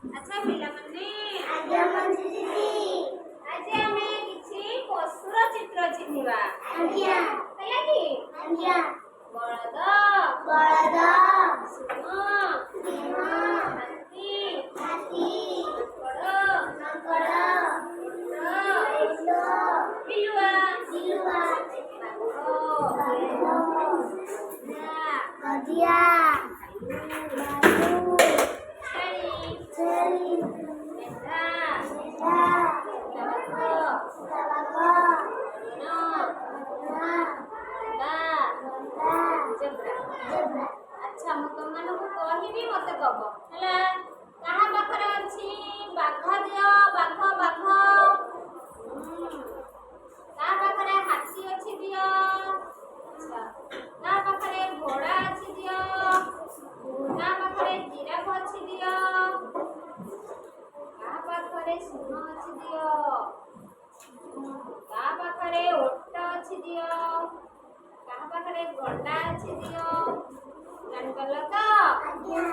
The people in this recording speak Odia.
ଆଚ୍ଛା ପିଲାମାନେ ଆଜ୍ଞା ମଞ୍ଜି ଦିଦି। ଆଜି ଆମେ କିଛି ପଶୁର ଚିତ୍ର ଚିହ୍ନିବା। ଆଜ୍ଞା ହେଲା କି? ଆଜ୍ଞା। ବଳଦ, ବଳଦ, ସିଂହ, ସିଂହ, ହାତୀ, ହାତୀ, ମାଙ୍କଡ଼, ମାଙ୍କଡ଼, ଓଟ, ବିଲୁଆ, ବିଲୁଆ, ବାଘ, ଗଧିଆ, ଭାଲୁ, ଛେଳି, ଛେଳି, ମେଣ୍ଢା, ମେଣ୍ଢା, ଚିତାବାଘ, ହରିଣ, ଗଣ୍ଡା, ଜେବ୍ରା। ଜେବ୍ରା। ଆଚ୍ଛା ମୁଁ ତମମାନଙ୍କୁ କହିବି ମତେ କବ ହେଲା। କାହା ପାଖରେ ଅଛି ବାଘ? ଦିଅ ବାଘ ବାଘ। କାହା ପାଖରେ ହାତୀ ଅଛି? ଦିଅ। ଆଚ୍ଛା କାହା ପାଖରେ ଘୋଡ଼ା ଅଛି? ଦିଅ। କାହା ପାଖରେ ଜିରାଫ ଅଛି? ଦିଅ। କାହା ପାଖରେ ସିଂହ ଅଛି? ଦିଅ। କାହା ପାଖରେ ଓଟ ଅଛି? ଦିଅ। କାହା ପାଖରେ ଗଣ୍ଡା ଅଛି? ଦିଅ। ଜାଣିପାରିଲ ତ? ଆଜ୍ଞା।